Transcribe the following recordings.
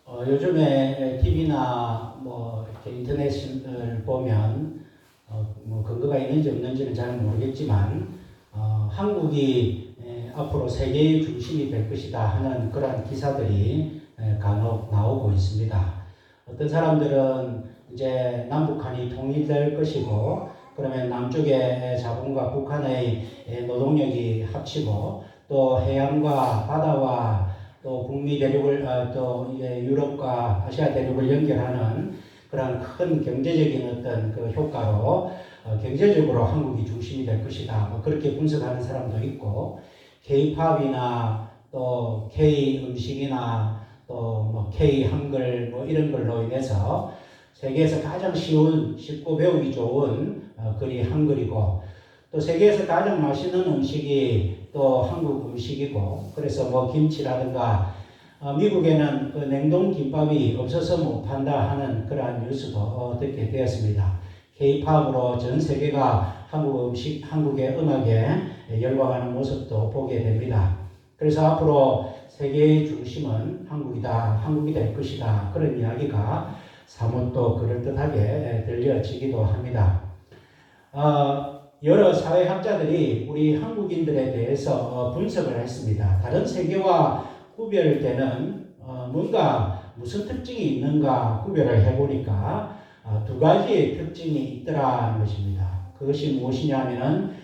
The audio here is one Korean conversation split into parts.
요즘에 TV나 뭐 이렇게 인터넷을 보면 뭐 근거가 있는지 없는지는 잘 모르겠지만 한국이 앞으로 세계의 중심이 될 것이다 하는 그러한 기사들이 간혹 나오고 있습니다. 어떤 사람들은 이제 남북한이 통일될 것이고 그러면 남쪽의 자본과 북한의 노동력이 합치고 또 해양과 바다와 또 북미 대륙을 또 유럽과 아시아 대륙을 연결하는 그런 큰 경제적인 어떤 그 효과로 경제적으로 한국이 중심이 될 것이다. 뭐 그렇게 분석하는 사람도 있고 K-팝이나 또 K 음식이나 또 뭐 K 한글 뭐 이런 걸로 인해서 세계에서 가장 쉽고 배우기 좋은 글이 한글이고 또 세계에서 가장 맛있는 음식이 또 한국 음식이고 그래서 뭐 김치라든가 미국에는 그 냉동 김밥이 없어서 못 판다 하는 그러한 뉴스도 듣게 되었습니다. K-팝으로 전 세계가 한국 음식, 한국의 음악에 열광하는 모습도 보게 됩니다. 그래서 앞으로 세계의 중심은 한국이다, 한국이 될 것이다 그런 이야기가 사뭇 또 그럴듯하게 들려지기도 합니다. 여러 사회학자들이 우리 한국인들에 대해서 분석을 했습니다. 다른 세계와 구별되는 뭔가 무슨 특징이 있는가 구별을 해보니까 두 가지의 특징이 있더라는 것입니다. 그것이 무엇이냐면은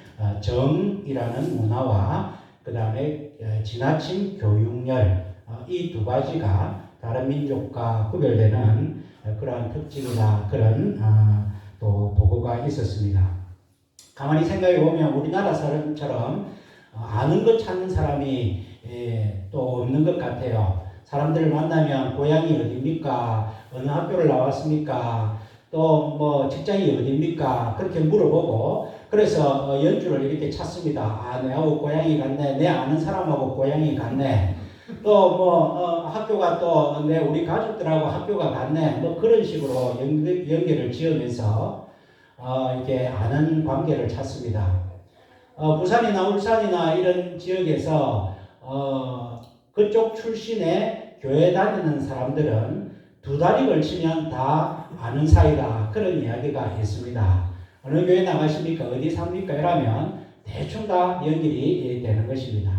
정이라는 문화와 그 다음에 지나친 교육열 이 두 가지가 다른 민족과 구별되는 그러한 특징이다 그런 또 보고가 있었습니다. 가만히 생각해 보면 우리나라 사람처럼 아는 것 찾는 사람이 또 없는 것 같아요. 사람들을 만나면 고향이 어디입니까? 어느 학교를 나왔습니까? 또 뭐 직장이 어디입니까? 그렇게 물어보고 그래서 연주를 이렇게 찾습니다. 내하고 고향이 같네. 내 아는 사람하고 고향이 같네. 또 뭐 학교가 또 우리 가족들하고 학교가 같네. 뭐 그런 식으로 연결을 지으면서 이렇게 아는 관계를 찾습니다. 부산이나 울산이나 이런 지역에서 그쪽 출신의 교회 다니는 사람들은 두 달이 걸치면 다 아는 사이다 그런 이야기가 있습니다. 어느 교회 나가십니까? 어디 삽니까? 이러면 대충 다 연결이 되는 것입니다.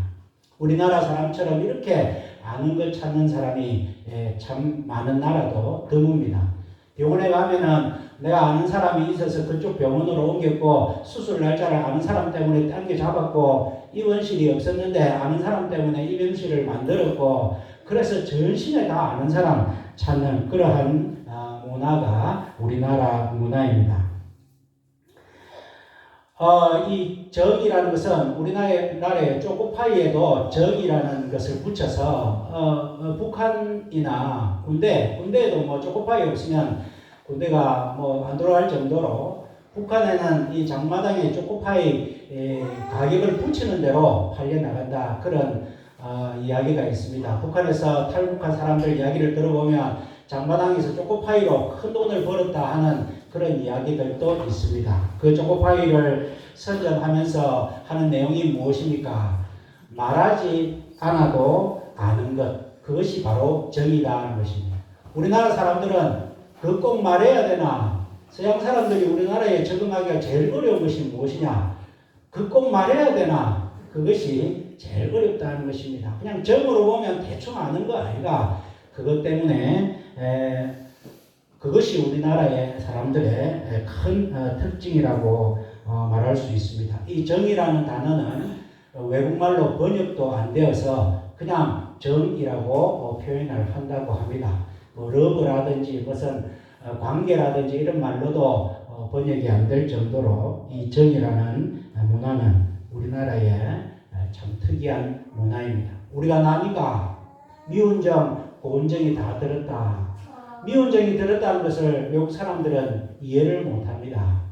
우리나라 사람처럼 이렇게 아는 것 찾는 사람이 참 많은 나라도 드뭅니다. 병원에 가면은 내가 아는 사람이 있어서 그쪽 병원으로 옮겼고 수술 날짜를 아는 사람 때문에 당겨 잡았고 입원실이 없었는데 아는 사람 때문에 입원실을 만들었고 그래서 전신에 다 아는 사람 찾는 그러한 문화가 우리나라 문화입니다. 이 정이라는 것은 우리나라의 초코파이에도 정이라는 것을 붙여서 북한이나 군대에도 뭐 초코파이 없으면 군대가 뭐 안 들어갈 정도로 북한에는 이 장마당에 초코파이 가격을 붙이는 대로 팔려나간다 그런 이야기가 있습니다. 북한에서 탈북한 사람들 이야기를 들어보면 장마당에서 초코파이로 큰 돈을 벌었다 하는 그런 이야기들도 있습니다. 그 초코파이를 선전하면서 하는 내용이 무엇입니까? 말하지 않아도 아는 것, 그것이 바로 정의라는 것입니다. 우리나라 사람들은 그 꼭 말해야 되나? 서양 사람들이 우리나라에 적응하기가 제일 어려운 것이 무엇이냐? 그 꼭 말해야 되나? 그것이 제일 어렵다는 것입니다. 그냥 정으로 보면 대충 아는 거 아니라 그것 때문에 그것이 우리나라의 사람들의 큰 특징이라고 말할 수 있습니다. 이 정이라는 단어는 외국말로 번역도 안 되어서 그냥 정이라고 표현을 한다고 합니다. 뭐 러브라든지 무슨 관계라든지 이런 말로도 번역이 안 될 정도로 이 정이라는 문화는 우리나라의 참 특이한 문화입니다. 우리가 남이가 미운 정, 고운 정이 다 들었다. 미운 정이 들었다는 것을 외국 사람들은 이해를 못합니다.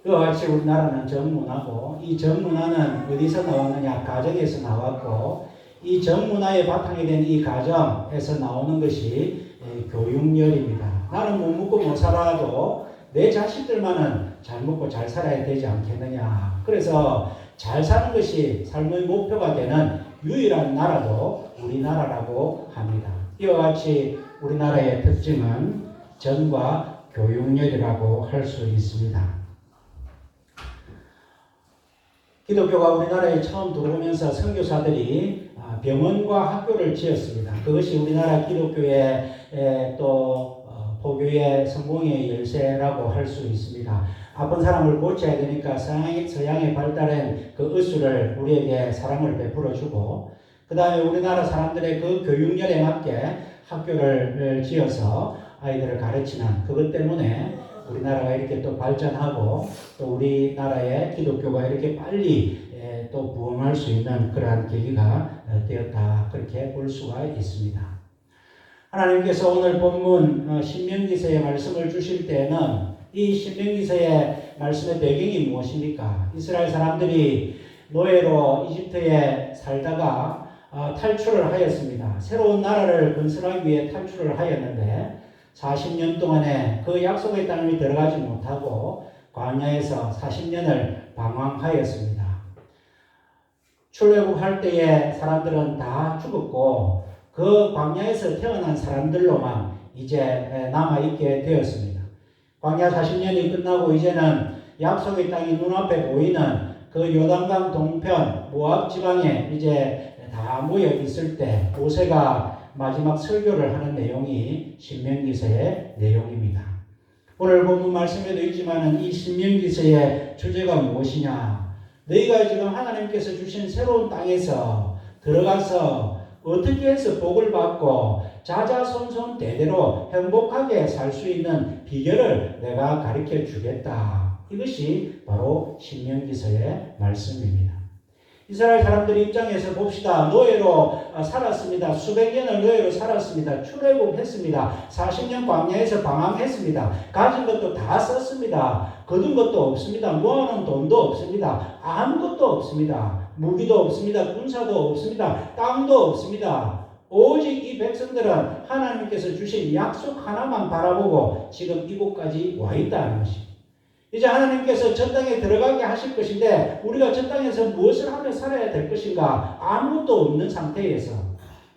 그와 같이 우리나라는 정문화고 이 정문화는 어디서 나왔느냐? 가정에서 나왔고 이 정문화의 바탕이 된 이 가정에서 나오는 것이 교육열입니다. 나는 못 먹고 못 살아도 내 자식들만은 잘 먹고 잘 살아야 되지 않겠느냐. 그래서 잘 사는 것이 삶의 목표가 되는 유일한 나라도 우리나라라고 합니다. 이와 같이 우리나라의 특징은 전과 교육열이라고 할 수 있습니다. 기독교가 우리나라에 처음 들어오면서 선교사들이 병원과 학교를 지었습니다. 그것이 우리나라 기독교의 또 포교의 성공의 열쇠라고 할 수 있습니다. 아픈 사람을 고쳐야 되니까 서양에 발달한 그 의술을 우리에게 사랑을 베풀어주고, 그 다음에 우리나라 사람들의 그 교육열에 맞게 학교를 지어서 아이들을 가르치는 그것 때문에 우리나라가 이렇게 또 발전하고 또 우리나라의 기독교가 이렇게 빨리 또 부흥할 수 있는 그러한 계기가 되었다, 그렇게 볼 수가 있습니다. 하나님께서 오늘 본문 신명기서의 말씀을 주실 때는 이 신명기서의 말씀의 배경이 무엇입니까? 이스라엘 사람들이 노예로 이집트에 살다가 탈출을 하였습니다. 새로운 나라를 건설하기 위해 탈출을 하였는데 40년 동안에 그 약속의 땅에 들어가지 못하고 광야에서 40년을 방황하였습니다. 출애굽할 때에 사람들은 다 죽었고 그 광야에서 태어난 사람들로만 이제 남아있게 되었습니다. 광야 40년이 끝나고 이제는 약속의 땅이 눈앞에 보이는 그 요단강 동편 모압 지방에 이제 다 모여 있을 때 모세가 마지막 설교를 하는 내용이 신명기서의 내용입니다. 오늘 본문 말씀에도 있지만 이 신명기서의 주제가 무엇이냐? 너희가 지금 하나님께서 주신 새로운 땅에서 들어가서 어떻게 해서 복을 받고 자자손손 대대로 행복하게 살 수 있는 비결을 내가 가르쳐 주겠다. 이것이 바로 신명기서의 말씀입니다. 이스라엘 사람들 입장에서 봅시다. 노예로 살았습니다. 수백 년을 노예로 살았습니다. 출애굽했습니다. 40년 광야에서 방황했습니다. 가진 것도 다 썼습니다. 거둔 것도 없습니다. 모아놓은 돈도 없습니다. 아무것도 없습니다. 무기도 없습니다. 군사도 없습니다. 땅도 없습니다. 오직 이 백성들은 하나님께서 주신 약속 하나만 바라보고 지금 이곳까지 와 있다는 것입니다. 이제 하나님께서 저 땅에 들어가게 하실 것인데 우리가 저 땅에서 무엇을 하며 살아야 될 것인가? 아무것도 없는 상태에서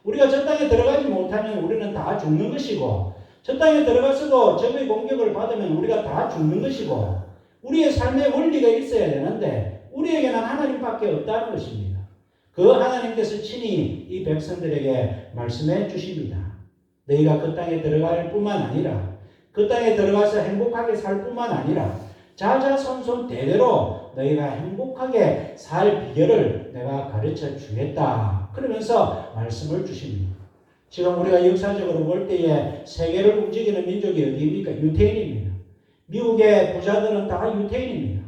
우리가 저 땅에 들어가지 못하면 우리는 다 죽는 것이고, 저 땅에 들어가서도 적의 공격을 받으면 우리가 다 죽는 것이고, 우리의 삶의 원리가 있어야 되는데 우리에게는 하나님밖에 없다는 것입니다. 그 하나님께서 친히 이 백성들에게 말씀해 주십니다. 너희가 그 땅에 들어갈 뿐만 아니라 그 땅에 들어가서 행복하게 살 뿐만 아니라 자자손손 대대로 너희가 행복하게 살 비결을 내가 가르쳐 주겠다. 그러면서 말씀을 주십니다. 지금 우리가 역사적으로 볼 때에 세계를 움직이는 민족이 어디입니까? 유태인입니다. 미국의 부자들은 다 유태인입니다.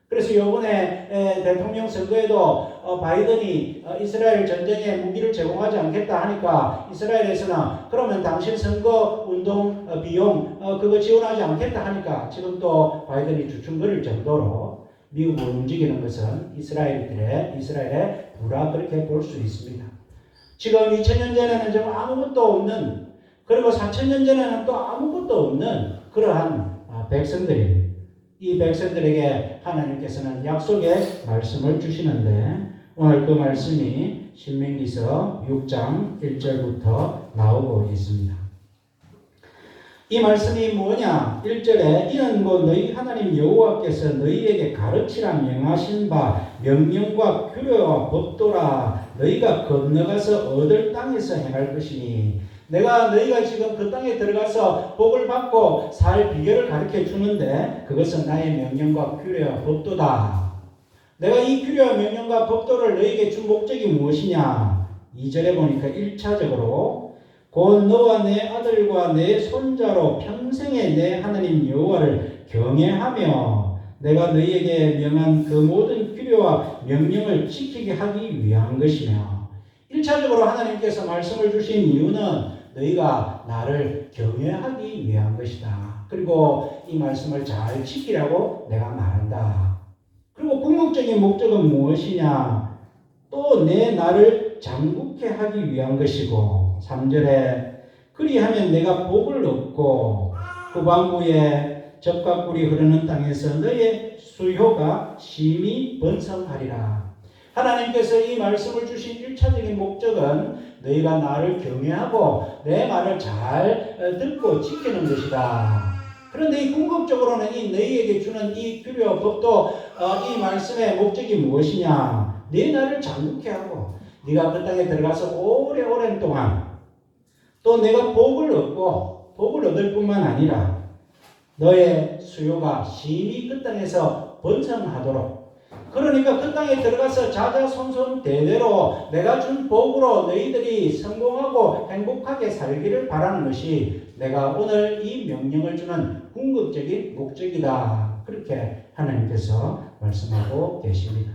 그래서 이번에 대통령 선거에도 바이든이 이스라엘 전쟁에 무기를 제공하지 않겠다 하니까 이스라엘에서는 그러면 당신 선거 운동 비용 그거 지원하지 않겠다 하니까 지금 또 바이든이 주춤거릴 정도로 미국을 움직이는 것은 이스라엘의 부라 그렇게 볼 수 있습니다. 지금 2000년 전에는 좀 아무것도 없는, 그리고 4000년 전에는 또 아무것도 없는 그러한 백성들입니다. 이 백성들에게 하나님께서는 약속의 말씀을 주시는데 오늘 그 말씀이 신명기서 6장 1절부터 나오고 있습니다. 이 말씀이 뭐냐? 1절에 이는 너희 하나님 여호와께서 너희에게 가르치라 명하신 바 명령과 규례와 법도라 너희가 건너가서 얻을 땅에서 행할 것이니, 내가 너희가 지금 그 땅에 들어가서 복을 받고 살 비결을 가르쳐 주는데 그것은 나의 명령과 규례와 법도다. 내가 이 규례와 명령과 법도를 너희에게 준 목적이 무엇이냐? 2절에 보니까 1차적으로 곧 너와 내 아들과 내 손자로 평생에 내 하나님 여호와를 경외하며 내가 너희에게 명한 그 모든 규례와 명령을 지키게 하기 위한 것이며, 1차적으로 하나님께서 말씀을 주신 이유는 너희가 나를 경외하기 위한 것이다. 그리고 이 말씀을 잘 지키라고 내가 말한다. 그리고 궁극적인 목적은 무엇이냐? 또 내 나를 장국케 하기 위한 것이고, 3절에 그리하면 내가 복을 얻고 후반부에 젖과 꿀이 흐르는 땅에서 너의 수효가 심히 번성하리라. 하나님께서 이 말씀을 주신 1차적인 목적은 너희가 나를 경외하고 내 말을 잘 듣고 지키는 것이다. 그런데 이 궁극적으로는 이 너희에게 주는 이 규례와 법도 이 말씀의 목적이 무엇이냐? 네 나를 장국케 하고 네가 그 땅에 들어가서 오래오랜 동안 또 내가 복을 얻을 뿐만 아니라 너의 수요가 심히 그 땅에서 번성하도록, 그러니까 그 땅에 들어가서 자자손손 대대로 내가 준 복으로 너희들이 성공하고 행복하게 살기를 바라는 것이 내가 오늘 이 명령을 주는 궁극적인 목적이다. 그렇게 하나님께서 말씀하고 계십니다.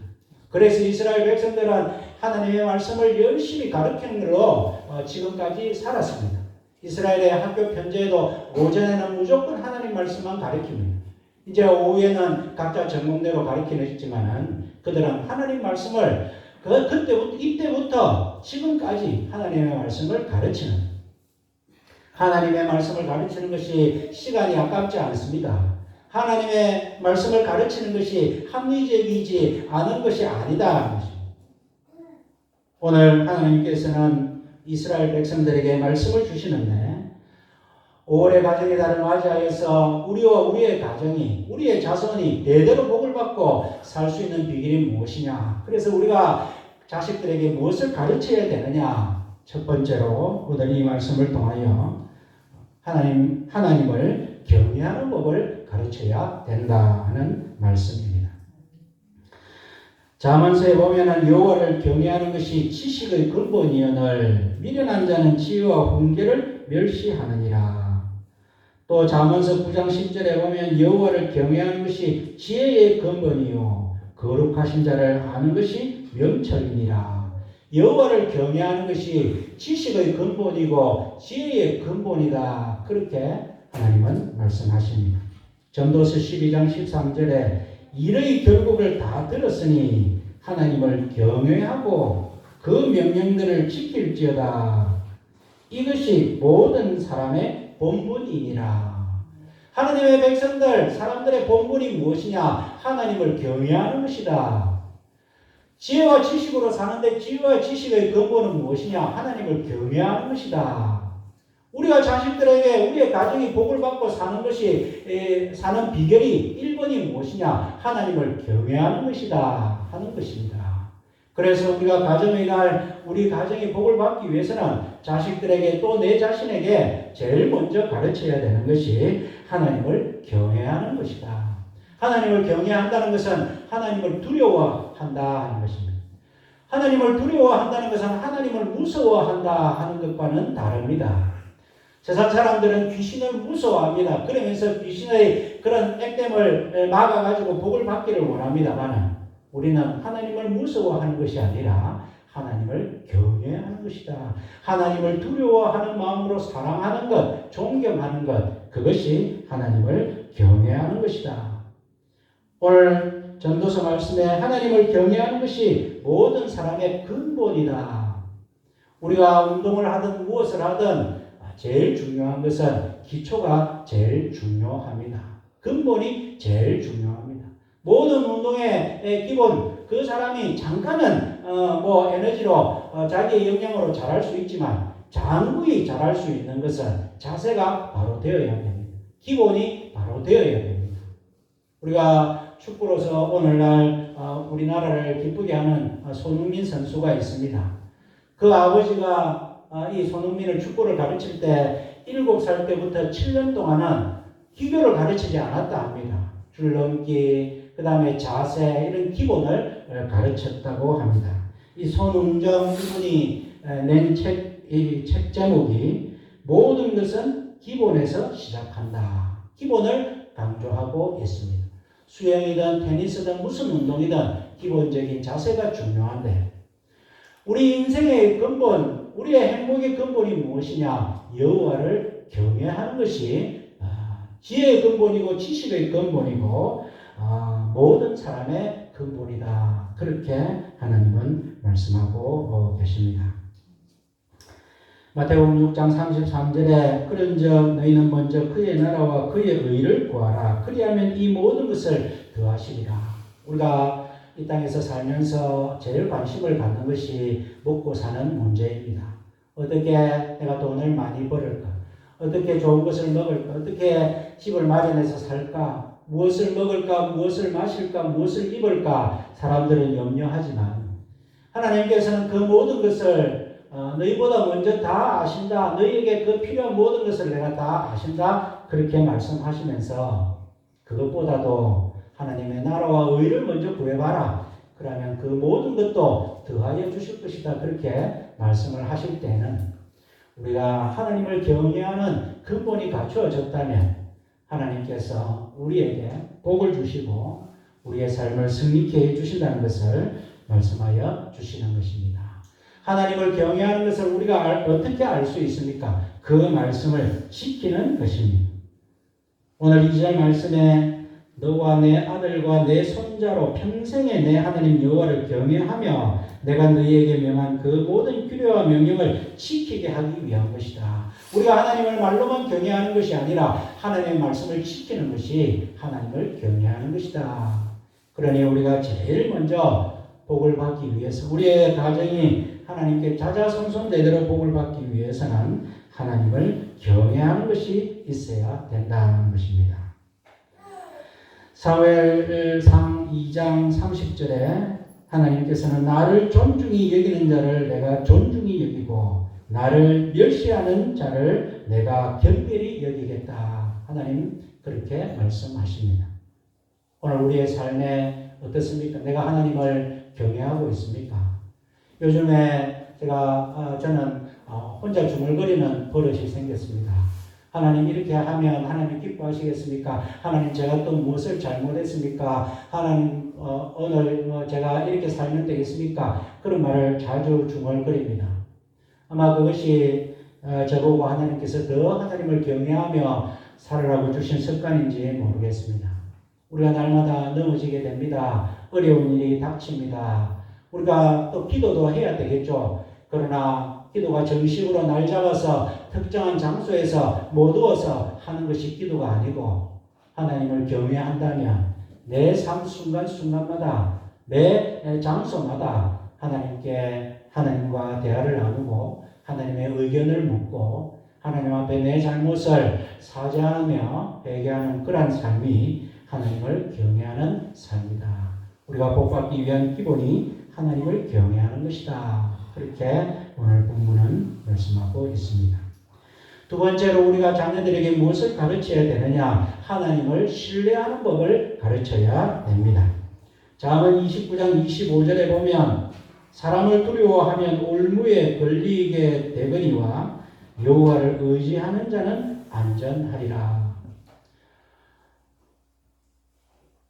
그래서 이스라엘 백성들은 하나님의 말씀을 열심히 가르치는 걸로 지금까지 살았습니다. 이스라엘의 학교 편제에도 오전에는 무조건 하나님 말씀만 가르칩니다. 이제 오후에는 각자 전공대로 가르치지만은 그들은 하나님 말씀을 이때부터 지금까지 하나님의 말씀을 가르치는, 하나님의 말씀을 가르치는 것이 시간이 아깝지 않습니다. 하나님의 말씀을 가르치는 것이 합리적이지 않은 것이 아니다. 오늘 하나님께서는 이스라엘 백성들에게 말씀을 주시는데 5월의 가정의 달을 맞이하여서 우리와 우리의 가정이, 우리의 자손이 대대로 복을 받고 살 수 있는 비결이 무엇이냐? 그래서 우리가 자식들에게 무엇을 가르쳐야 되느냐? 첫 번째로 오늘 이 말씀을 통하여 하나님을 경외하는 법을 가르쳐야 된다는 말씀입니다. 잠언서에 보면은 여호와를 경외하는 것이 지식의 근본이여늘 미련한 자는 지혜와 훈계를 멸시하느니라. 또 잠언서 9장 10절에 보면 여호와를 경외하는 것이 지혜의 근본이요 거룩하신 자를 아는 것이 명철이니라. 여호와를 경외하는 것이 지식의 근본이고 지혜의 근본이다. 그렇게 하나님은 말씀하십니다. 전도서 12장 13절에 일의 결국을 다 들었으니 하나님을 경외하고 그 명령들을 지킬지어다. 이것이 모든 사람의 본분이니라. 하나님의 백성들, 사람들의 본분이 무엇이냐? 하나님을 경외하는 것이다. 지혜와 지식으로 사는데 지혜와 지식의 근본은 무엇이냐? 하나님을 경외하는 것이다. 우리가 자식들에게 우리의 가정이 복을 받고 사는 것이 사는 비결이 1번이 무엇이냐? 하나님을 경외하는 것이다 하는 것입니다. 그래서 우리가 가정의 날 우리 가정이 복을 받기 위해서는 자식들에게 또 내 자신에게 제일 먼저 가르쳐야 되는 것이 하나님을 경외하는 것이다. 하나님을 경외한다는 것은 하나님을 두려워한다 하는 것입니다. 하나님을 두려워한다는 것은 하나님을 무서워한다 하는 것과는 다릅니다. 세상 사람들은 귀신을 무서워합니다. 그러면서 귀신의 그런 액땜을 막아가지고 복을 받기를 원합니다만 우리는 하나님을 무서워하는 것이 아니라 하나님을 경외하는 것이다. 하나님을 두려워하는 마음으로 사랑하는 것, 존경하는 것, 그것이 하나님을 경외하는 것이다. 오늘 전도서 말씀에 하나님을 경외하는 것이 모든 사람의 근본이다. 우리가 운동을 하든 무엇을 하든 제일 중요한 것은 기초가 제일 중요합니다. 근본이 제일 중요합니다. 모든 운동의 기본, 그 사람이 잠깐은 에너지로 자기의 역량으로 잘할 수 있지만 장구히 잘할 수 있는 것은 자세가 바로 되어야 됩니다. 기본이 바로 되어야 됩니다. 우리가 축구로서 오늘날 우리나라를 기쁘게 하는 손흥민 선수가 있습니다. 그 아버지가 이 손흥민을 축구를 가르칠 때 7살 때부터 7년 동안은 기교를 가르치지 않았다 합니다. 줄넘기, 그 다음에 자세, 이런 기본을 가르쳤다고 합니다. 이 손흥정 이분이 낸 책 제목이 모든 것은 기본에서 시작한다. 기본을 강조하고 있습니다. 수영이든 테니스든 무슨 운동이든 기본적인 자세가 중요한데 우리 인생의 근본, 우리의 행복의 근본이 무엇이냐? 여호와를 경외하는 것이 지혜의 근본이고 지식의 근본이고 모든 사람의 근본이다. 그렇게 하나님은 말씀하고 계십니다. 마태복음 6장 33절에 그런즉 너희는 먼저 그의 나라와 그의 의를 구하라. 그리하면 이 모든 것을 더하시리라. 우리가 이 땅에서 살면서 제일 관심을 갖는 것이 먹고 사는 문제입니다. 어떻게 내가 돈을 많이 벌을까? 어떻게 좋은 것을 먹을까? 어떻게 집을 마련해서 살까? 무엇을 먹을까? 무엇을 마실까? 무엇을 입을까? 사람들은 염려하지만 하나님께서는 그 모든 것을 너희보다 먼저 다 아신다. 너희에게 그 필요한 모든 것을 내가 다 아신다. 그렇게 말씀하시면서 그것보다도 하나님의 나라와 의를 먼저 구해봐라. 그러면 그 모든 것도 더하여 주실 것이다. 그렇게 말씀을 하실 때는 우리가 하나님을 경외하는 근본이 갖추어졌다면 하나님께서 우리에게 복을 주시고 우리의 삶을 승리케 해주신다는 것을 말씀하여 주시는 것입니다. 하나님을 경외하는 것을 우리가 어떻게 알 수 있습니까? 그 말씀을 지키는 것입니다. 오늘 2절 말씀에 너와 내 아들과 내 손자로 평생에 내 하나님 여호와를 경외하며 내가 너희에게 명한 그 모든 규례와 명령을 지키게 하기 위한 것이다. 우리가 하나님을 말로만 경외하는 것이 아니라 하나님의 말씀을 지키는 것이 하나님을 경외하는 것이다. 그러니 우리가 제일 먼저 복을 받기 위해서 우리의 가정이 하나님께 자자손손대대로 복을 받기 위해서는 하나님을 경외하는 것이 있어야 된다는 것입니다. 사무엘상 2장 30절에 하나님께서는 나를 존중히 여기는 자를 내가 존중히 여기고 나를 멸시하는 자를 내가 경멸히 여기겠다. 하나님 그렇게 말씀하십니다. 오늘 우리의 삶에 어떻습니까? 내가 하나님을 경외하고 있습니까? 요즘에 저는 혼자 중얼거리는 버릇이 생겼습니다. 하나님 이렇게 하면 하나님 기뻐하시겠습니까? 하나님 제가 또 무엇을 잘못했습니까? 하나님 오늘 제가 이렇게 살면 되겠습니까? 그런 말을 자주 중얼거립니다. 아마 그것이 저보고 하나님께서 더 하나님을 경외하며 살으라고 주신 습관인지 모르겠습니다. 우리가 날마다 넘어지게 됩니다. 어려운 일이 닥칩니다. 우리가 또 기도도 해야 되겠죠. 그러나 기도가 정식으로 날 잡아서 특정한 장소에서 모두어서 하는 것이 기도가 아니고 하나님을 경외한다면 내 삶 순간순간마다 매 장소마다 하나님과 대화를 나누고 하나님의 의견을 묻고 하나님 앞에 내 잘못을 사죄하며 회개하는 그러한 삶이 하나님을 경외하는 삶이다. 우리가 복받기 위한 기본이 하나님을 경외하는 것이다. 그렇게 오늘 본문은 말씀하고 있습니다. 두 번째로 우리가 자녀들에게 무엇을 가르쳐야 되느냐? 하나님을 신뢰하는 법을 가르쳐야 됩니다. 잠언 29장 25절에 보면 사람을 두려워하면 올무에 걸리게 되거니와 여호와를 의지하는 자는 안전하리라.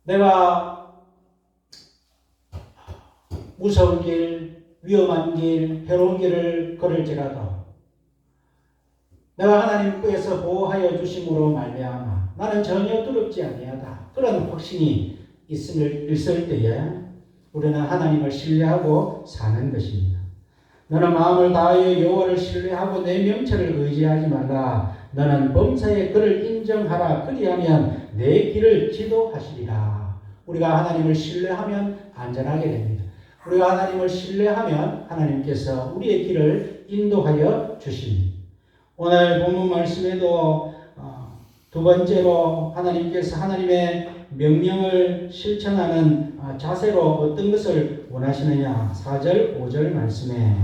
내가 무서운 길, 위험한 길, 해로운 길을 걸을지라도 내가 하나님께서 보호하여 주심으로 말미암아 나는 전혀 두렵지 아니하다. 그런 확신이 있을 때에 우리는 하나님을 신뢰하고 사는 것입니다. 너는 마음을 다하여 여호와를 신뢰하고 내 명철을 의지하지 말라. 너는 범사에 그를 인정하라. 그리하면 내 길을 지도하시리라. 우리가 하나님을 신뢰하면 안전하게 됩니다. 우리가 하나님을 신뢰하면 하나님께서 우리의 길을 인도하여 주십니다. 오늘 본문 말씀에도 두 번째로 하나님께서 하나님의 명령을 실천하는 자세로 어떤 것을 원하시느냐? 4절 5절 말씀에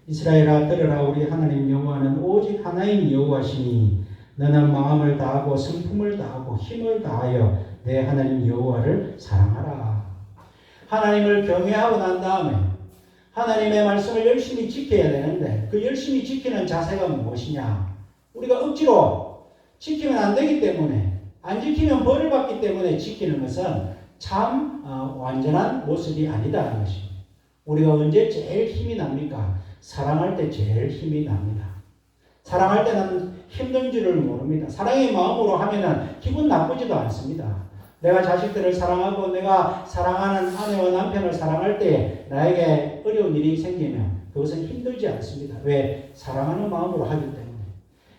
이스라엘아 들으라. 우리 하나님 여호와는 오직 하나인 여호와시니 너는 마음을 다하고 성품을 다하고 힘을 다하여 내 하나님 여호와를 사랑하라. 하나님을 경외하고 난 다음에 하나님의 말씀을 열심히 지켜야 되는데 그 열심히 지키는 자세가 무엇이냐? 우리가 억지로 지키면 안 되기 때문에 안 지키면 벌을 받기 때문에 지키는 것은 참 완전한 모습이 아니다는 것입니다. 우리가 언제 제일 힘이 납니까? 사랑할 때 제일 힘이 납니다. 사랑할 때는 힘든 줄을 모릅니다. 사랑의 마음으로 하면은 기분 나쁘지도 않습니다. 내가 자식들을 사랑하고 내가 사랑하는 아내와 남편을 사랑할 때 나에게 어려운 일이 생기면 그것은 힘들지 않습니다. 왜? 사랑하는 마음으로 하기 때문에.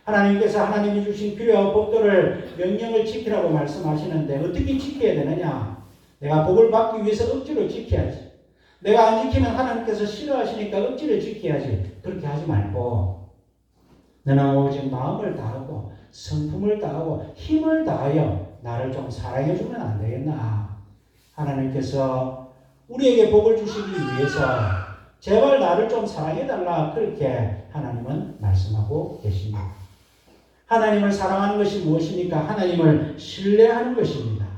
하나님께서 하나님이 주신 규례와 법도를 명령을 지키라고 말씀하시는데 어떻게 지켜야 되느냐? 내가 복을 받기 위해서 억지로 지켜야지. 내가 안 지키면 하나님께서 싫어하시니까 억지로 지켜야지. 그렇게 하지 말고 너는 오직 마음을 다하고 성품을 다하고 힘을 다하여 나를 좀 사랑해주면 안 되겠나. 하나님께서 우리에게 복을 주시기 위해서 제발 나를 좀 사랑해달라. 그렇게 하나님은 말씀하고 계십니다. 하나님을 사랑하는 것이 무엇입니까? 하나님을 신뢰하는 것입니다.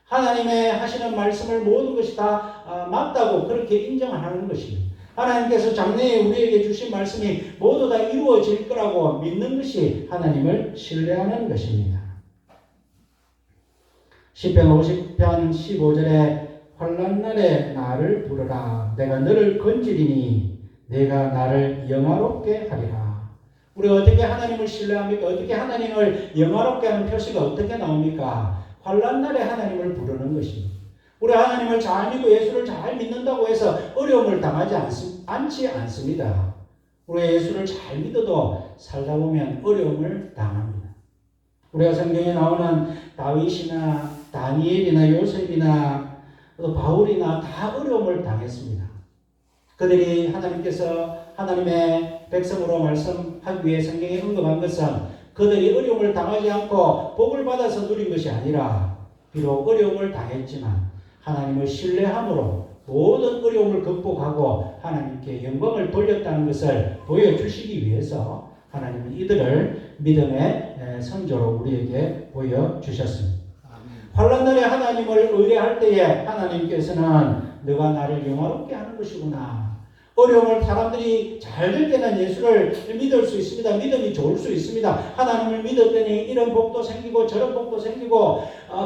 하나님의 하시는 말씀을 모든 것이 다 맞다고 그렇게 인정하는 것입니다. 하나님께서 장래에 우리에게 주신 말씀이 모두 다 이루어질 거라고 믿는 것이 하나님을 신뢰하는 것입니다. 시편 50편 15절에 환난 날에 나를 부르라. 내가 너를 건지리니 내가 나를 영화롭게 하리라. 우리가 어떻게 하나님을 신뢰합니까? 어떻게 하나님을 영화롭게 하는 표시가 어떻게 나옵니까? 환난 날에 하나님을 부르는 것입니다. 우리 하나님을 잘 믿고 예수를 잘 믿는다고 해서 어려움을 당하지 않지 않습니다. 우리 예수를 잘 믿어도 살다 보면 어려움을 당합니다. 우리가 성경에 나오는 다윗이나 다니엘이나 요셉이나 또 바울이나 다 어려움을 당했습니다. 그들이 하나님께서 하나님의 백성으로 말씀하기 위해 성경에 언급한 것은 그들이 어려움을 당하지 않고 복을 받아서 누린 것이 아니라 비록 어려움을 당했지만 하나님을 신뢰함으로 모든 어려움을 극복하고 하나님께 영광을 돌렸다는 것을 보여주시기 위해서 하나님은 이들을 믿음의 선조로 우리에게 보여주셨습니다. 환난 날에 하나님을 의뢰할 때에 하나님께서는 너가 나를 영화롭게 하는 것이구나. 어려움을 사람들이 잘 될 때는 예수를 믿을 수 있습니다. 믿음이 좋을 수 있습니다. 하나님을 믿었더니 이런 복도 생기고 저런 복도 생기고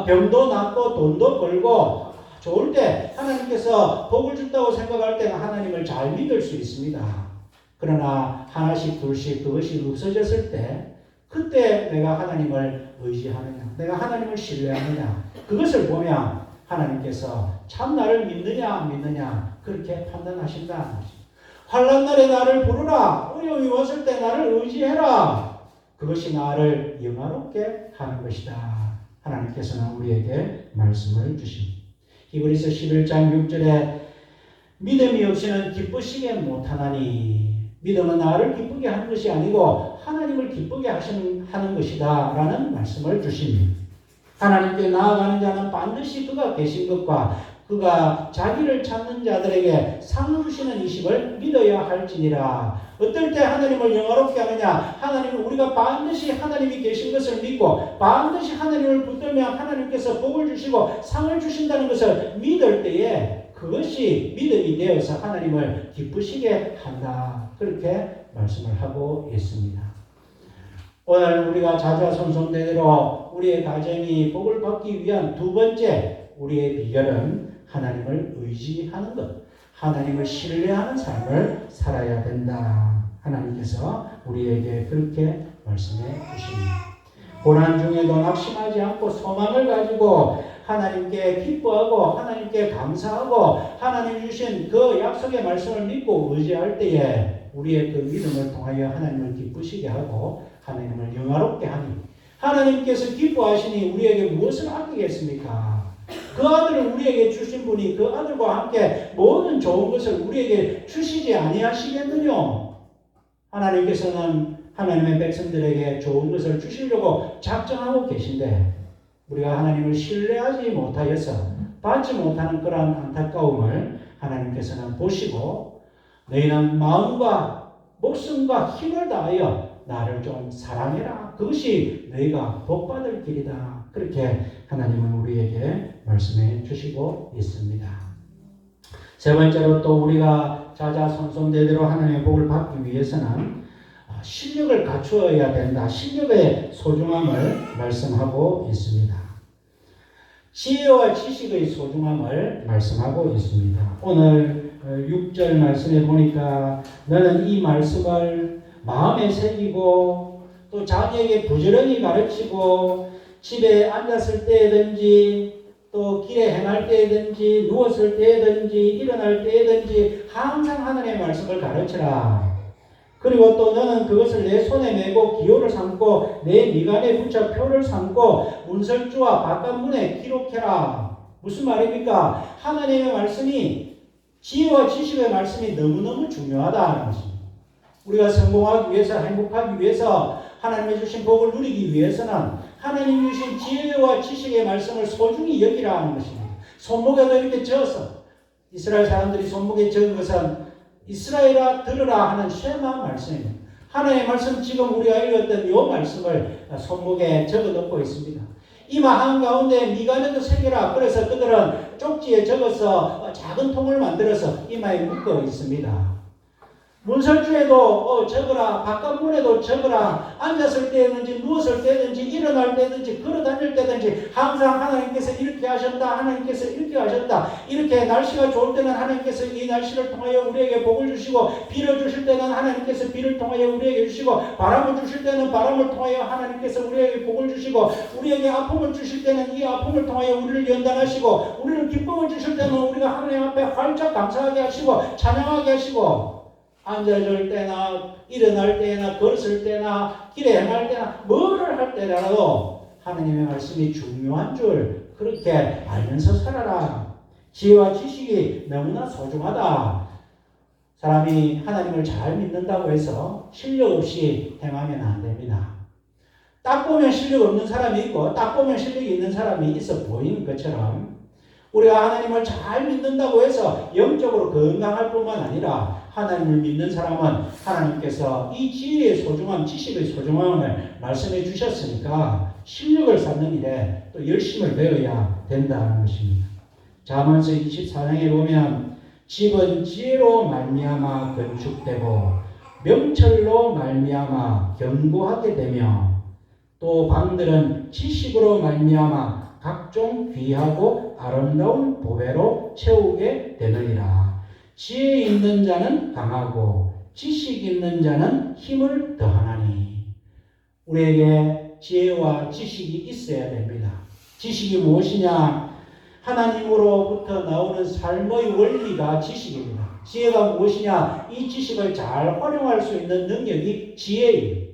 병도 낫고 돈도 벌고 좋을 때 하나님께서 복을 준다고 생각할 때는 하나님을 잘 믿을 수 있습니다. 그러나 하나씩 둘씩 그것이 없어졌을 때 그때 내가 하나님을 의지하느냐, 내가 하나님을 신뢰하느냐, 그것을 보면 하나님께서 참 나를 믿느냐 안 믿느냐 그렇게 판단하신다. 환난 날에 나를 부르라. 어려움이 왔을 때 나를 의지해라. 그것이 나를 영화롭게 하는 것이다. 하나님께서는 우리에게 말씀을 주십니다. 히브리서 11장 6절에 믿음이 없이는 기쁘시게 못하나니 믿음은 나를 기쁘게 하는 것이 아니고 하나님을 기쁘게 하는 것이다 라는 말씀을 주십니다. 하나님께 나아가는 자는 반드시 그가 계신 것과 그가 자기를 찾는 자들에게 상 주시는 이심을 믿어야 할지니라. 어떨 때 하나님을 영화롭게 하느냐? 하나님은 우리가 반드시 하나님이 계신 것을 믿고 반드시 하나님을 붙들면 하나님께서 복을 주시고 상을 주신다는 것을 믿을 때에 그것이 믿음이 되어서 하나님을 기쁘시게 한다. 그렇게 말씀을 하고 있습니다. 오늘 우리가 자자손손대대로 우리의 가정이 복을 받기 위한 두 번째 우리의 비결은 하나님을 의지하는 것, 하나님을 신뢰하는 삶을 살아야 된다. 하나님께서 우리에게 그렇게 말씀해 주십니다. 고난 중에도 낙심하지 않고 소망을 가지고 하나님께 기뻐하고 하나님께 감사하고 하나님 주신 그 약속의 말씀을 믿고 의지할 때에 우리의 그 믿음을 통하여 하나님을 기쁘시게 하고 하나님을 영화롭게 하니 하나님께서 기뻐하시니 우리에게 무엇을 아끼겠습니까? 그 아들을 우리에게 주신 분이 그 아들과 함께 모든 좋은 것을 우리에게 주시지 아니하시겠느냐? 하나님께서는 하나님의 백성들에게 좋은 것을 주시려고 작정하고 계신데 우리가 하나님을 신뢰하지 못하여서 받지 못하는 그러한 안타까움을 하나님께서는 보시고 너희는 마음과 목숨과 힘을 다하여 나를 좀 사랑해라. 그것이 너희가 복받을 길이다. 그렇게 하나님은 우리에게 말씀해 주시고 있습니다. 세 번째로 또 우리가 자자손손대대로 하나님의 복을 받기 위해서는 실력을 갖추어야 된다. 실력의 소중함을 말씀하고 있습니다. 지혜와 지식의 소중함을 말씀하고 있습니다. 오늘 6절 말씀에 보니까 너는 이 말씀을 마음에 새기고 또 자녀에게 부지런히 가르치고 집에 앉았을 때든지 또 길에 행할 때든지 누웠을 때든지 일어날 때든지 항상 하나님의 말씀을 가르치라. 그리고 또 너는 그것을 내 손에 메고 기호를 삼고 내 미간에 붙여 표를 삼고 문설주와 바깥문에 기록해라. 무슨 말입니까? 하나님의 말씀이 지혜와 지식의 말씀이 너무너무 중요하다는 것입니다. 우리가 성공하기 위해서 행복하기 위해서 하나님의 주신 복을 누리기 위해서는 하나님이 주신 지혜와 지식의 말씀을 소중히 여기라 하는 것입니다. 손목에도 이렇게 적어서 이스라엘 사람들이 손목에 적은 것은 이스라엘아 들으라 하는 쉐마 말씀입니다. 하나님의 말씀 지금 우리가 읽었던 이 말씀을 손목에 적어놓고 있습니다. 이마 한가운데 미간에도 새겨라. 그래서 그들은 쪽지에 적어서 작은 통을 만들어서 이마에 묶어 있습니다. 문설주에도 적어라. 바깥문에도 적어라. 앉았을 때든지 누웠을 때든지 일어날 때든지 걸어 다닐 때든지 항상 하나님께서 이렇게 하셨다. 하나님께서 이렇게 하셨다. 이렇게 날씨가 좋을 때는 하나님께서 이 날씨를 통하여 우리에게 복을 주시고 비를 주실 때는 하나님께서 비를 통하여 우리에게 주시고 바람을 주실 때는 바람을 통하여 하나님께서 우리에게 복을 주시고 우리에게 아픔을 주실 때는 이 아픔을 통하여 우리를 연단하시고 우리를 기쁨을 주실 때는 우리가 하나님 앞에 활짝 감사하게 하시고 찬양하게 하시고 앉아줄 때나 일어날 때나 걸었을 때나 길에 행할 때나 뭐를 할 때라도 하나님의 말씀이 중요한 줄 그렇게 알면서 살아라. 지혜와 지식이 너무나 소중하다. 사람이 하나님을 잘 믿는다고 해서 실력 없이 행하면 안 됩니다. 딱 보면 실력 없는 사람이 있고 딱 보면 실력이 있는 사람이 있어 보이는 것처럼 우리가 하나님을 잘 믿는다고 해서 영적으로 건강할 뿐만 아니라 하나님을 믿는 사람은 하나님께서 이 지혜의 소중함, 지식의 소중함을 말씀해 주셨으니까 실력을 쌓는 일에 또 열심을 내어야 된다는 것입니다. 잠언서 24장에 보면 집은 지혜로 말미암아 건축되고 명철로 말미암아 견고하게 되며 또 방들은 지식으로 말미암아 각종 귀하고 아름다운 보배로 채우게 되느니라. 지혜 있는 자는 강하고 지식 있는 자는 힘을 더하나니. 우리에게 지혜와 지식이 있어야 됩니다. 지식이 무엇이냐? 하나님으로부터 나오는 삶의 원리가 지식입니다. 지혜가 무엇이냐? 이 지식을 잘 활용할 수 있는 능력이 지혜입니다.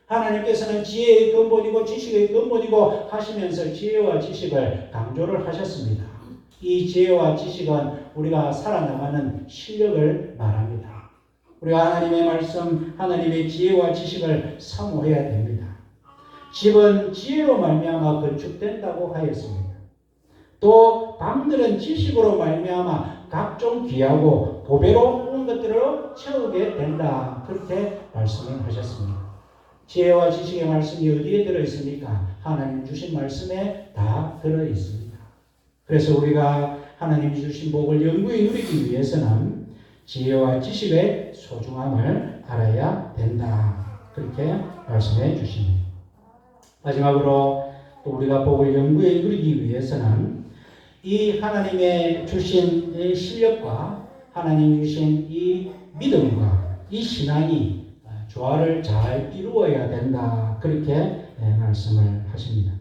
하나님께서는 지혜의 근본이고 지식의 근본이고 하시면서 지혜와 지식을 강조를 하셨습니다. 이 지혜와 지식은 우리가 살아나가는 실력을 말합니다. 우리가 하나님의 말씀, 하나님의 지혜와 지식을 사모해야 됩니다. 집은 지혜로 말미암아 건축된다고 하였습니다. 또 방들은 지식으로 말미암아 각종 귀하고 보배로 온 것들을 채우게 된다. 그렇게 말씀을 하셨습니다. 지혜와 지식의 말씀이 어디에 들어있습니까? 하나님 주신 말씀에 다 들어있습니다. 그래서 우리가 하나님 주신 복을 영구히 누리기 위해서는 지혜와 지식의 소중함을 알아야 된다. 그렇게 말씀해 주십니다. 마지막으로 또 우리가 복을 영구히 누리기 위해서는 이 하나님의 주신 이 실력과 하나님 주신 이 믿음과 이 신앙이 조화를 잘 이루어야 된다. 그렇게 말씀을 하십니다.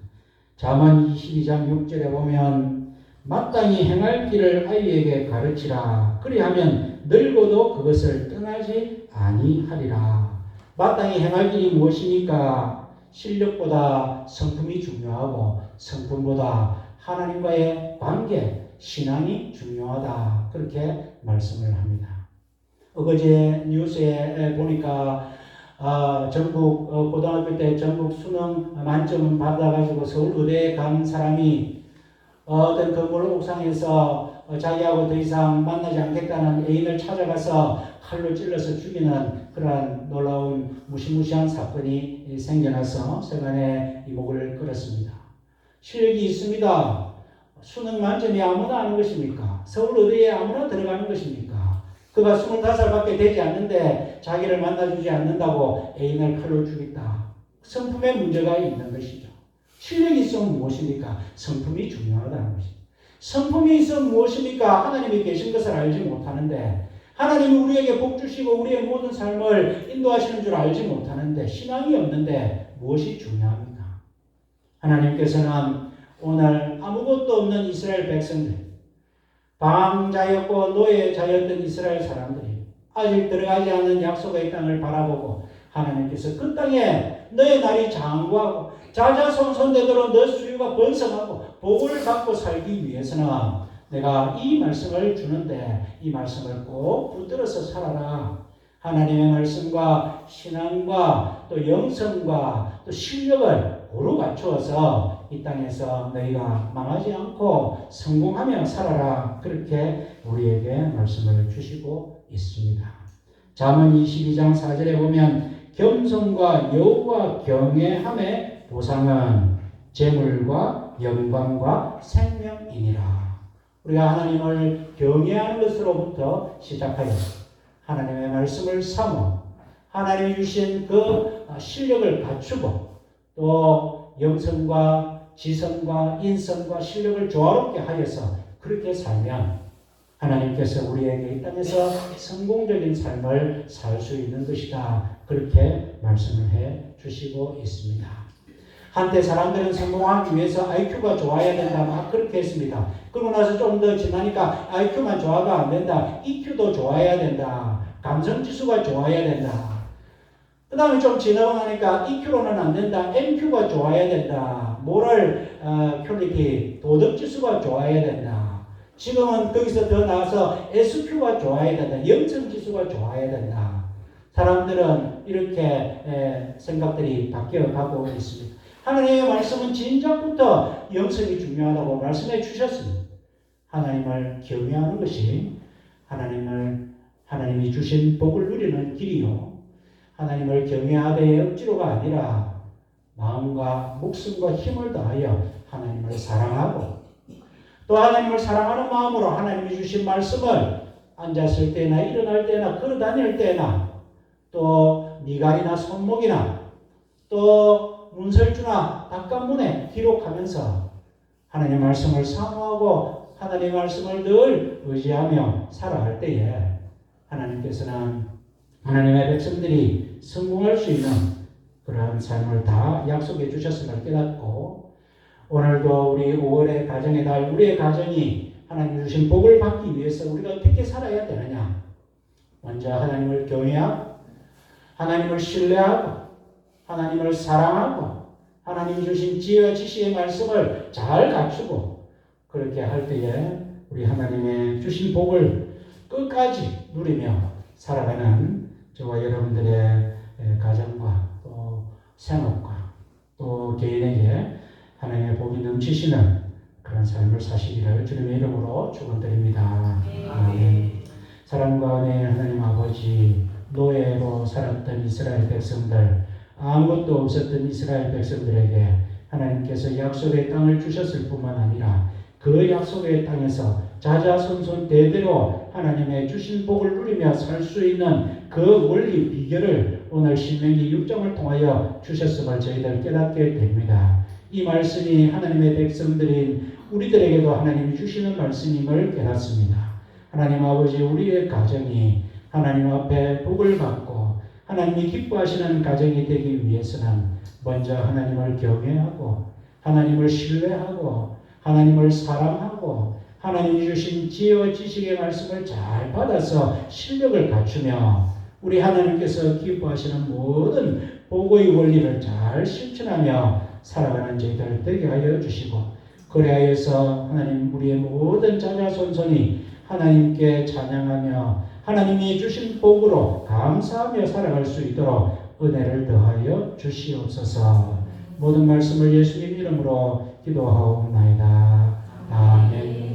잠언 22장 6절에 보면 마땅히 행할 길을 아이에게 가르치라. 그리하면 늙어도 그것을 떠나지 아니하리라. 마땅히 행할 길이 무엇입니까? 실력보다 성품이 중요하고 성품보다 하나님과의 관계, 신앙이 중요하다. 그렇게 말씀을 합니다. 어제 뉴스에 보니까 전국 고등학교 때 전국 수능 만점 받아가지고 서울 의대에 간 사람이 어떤 건물 옥상에서 자기하고 더 이상 만나지 않겠다는 애인을 찾아가서 칼로 찔러서 죽이는 그러한 놀라운 무시무시한 사건이 생겨나서 세간에 이목을 끌었습니다. 실력이 있습니다. 수능 만점이 아무나 하는 것입니까? 서울 의대에 아무나 들어가는 것입니까? 그가 25살밖에 되지 않는데 자기를 만나주지 않는다고 애인을 칼로 죽였다. 성품에 문제가 있는 것이죠. 실력이 있으면 무엇입니까? 성품이 중요하다는 것입니다. 성품이 있으면 무엇입니까? 하나님이 계신 것을 알지 못하는데 하나님이 우리에게 복 주시고 우리의 모든 삶을 인도하시는 줄 알지 못하는데 신앙이 없는데 무엇이 중요합니까? 하나님께서는 오늘 아무것도 없는 이스라엘 백성들 방자였고 노예자였던 이스라엘 사람들이 아직 들어가지 않는 약속의 땅을 바라보고 하나님께서 그 땅에 너의 날이 장구하고 자자손손되도록 너 수요가 번성하고 복을 받고 살기 위해서는 내가 이 말씀을 주는데 이 말씀을 꼭 붙들어서 살아라. 하나님의 말씀과 신앙과 또 영성과 또 실력을 고루 갖추어서 이 땅에서 너희가 망하지 않고 성공하며 살아라. 그렇게 우리에게 말씀을 주시고 있습니다. 잠언 22장 4절에 보면 겸손과 여호와 경외함의 보상은 재물과 영광과 생명이니라. 우리가 하나님을 경외하는 것으로부터 시작하여 하나님의 말씀을 삼어 하나님이 주신 그 실력을 갖추고 또 영성과 지성과 인성과 실력을 조화롭게 하여서 그렇게 살면 하나님께서 우리에게 이 땅에서 성공적인 삶을 살 수 있는 것이다. 그렇게 말씀을 해 주시고 있습니다. 한때 사람들은 성공하기 위해서 IQ가 좋아야 된다. 막 그렇게 했습니다. 그러고 나서 좀 더 지나니까 IQ만 좋아가 안 된다. EQ도 좋아야 된다. 감성지수가 좋아야 된다. 그 다음에 좀 지나고 나니까 EQ로는 안 된다. MQ가 좋아야 된다. 모럴 퀄리티, 도덕지수가 좋아야 된다. 지금은 거기서 더 나아서 SQ가 좋아야 된다. 영성지수가 좋아야 된다. 사람들은 이렇게 생각들이 바뀌어가고 있습니다. 하나님의 말씀은 진작부터 영성이 중요하다고 말씀해 주셨습니다. 하나님을 경외하는 것이 하나님이 주신 복을 누리는 길이요. 하나님을 경외하되 억지로가 아니라 마음과 목숨과 힘을 다하여 하나님을 사랑하고 또 하나님을 사랑하는 마음으로 하나님이 주신 말씀을 앉았을 때나 일어날 때나 걸어 다닐 때나 또 미갈이나 손목이나 또 문설주나 닭간문에 기록하면서 하나님의 말씀을 사모하고 하나님의 말씀을 늘 의지하며 살아갈 때에 하나님께서는 하나님의 백성들이 성공할 수 있는 그러한 삶을 다 약속해 주셨음을 깨닫고 오늘도 우리 5월의 가정의 달 우리의 가정이 하나님 주신 복을 받기 위해서 우리가 어떻게 살아야 되느냐. 먼저 하나님을 경외하고 하나님을 신뢰하고 하나님을 사랑하고 하나님이 주신 지혜와 지식의 말씀을 잘 갖추고 그렇게 할 때에 우리 하나님의 주신 복을 끝까지 누리며 살아가는 저와 여러분들의 가정과 또 생업과 또 개인에게 하나님의 복이 넘치시는 그런 삶을 사시기를 주님의 이름으로 축원드립니다. 아멘. 사랑과 은혜의 하나님 아버지, 노예로 살았던 이스라엘 백성들, 아무것도 없었던 이스라엘 백성들에게 하나님께서 약속의 땅을 주셨을 뿐만 아니라 그 약속의 땅에서 자자손손 대대로 하나님의 주신 복을 누리며 살 수 있는 그 원리 비결을 오늘 신명기 6장을 통하여 주셨음을 저희들 깨닫게 됩니다. 이 말씀이 하나님의 백성들인 우리들에게도 하나님이 주시는 말씀임을 깨닫습니다. 하나님 아버지, 우리의 가정이 하나님 앞에 복을 받고 하나님이 기뻐하시는 가정이 되기 위해서는 먼저 하나님을 경외하고 하나님을 신뢰하고 하나님을 사랑하고 하나님이 주신 지혜와 지식의 말씀을 잘 받아서 실력을 갖추며 우리 하나님께서 기뻐하시는 모든 복의 원리를 잘 실천하며 살아가는 저희들 되게 하여 주시고 그리하여서 하나님 우리의 모든 자녀손손이 하나님께 찬양하며 하나님이 주신 복으로 감사하며 살아갈 수 있도록 은혜를 더하여 주시옵소서. 모든 말씀을 예수님 이름으로 기도하옵나이다. 아멘.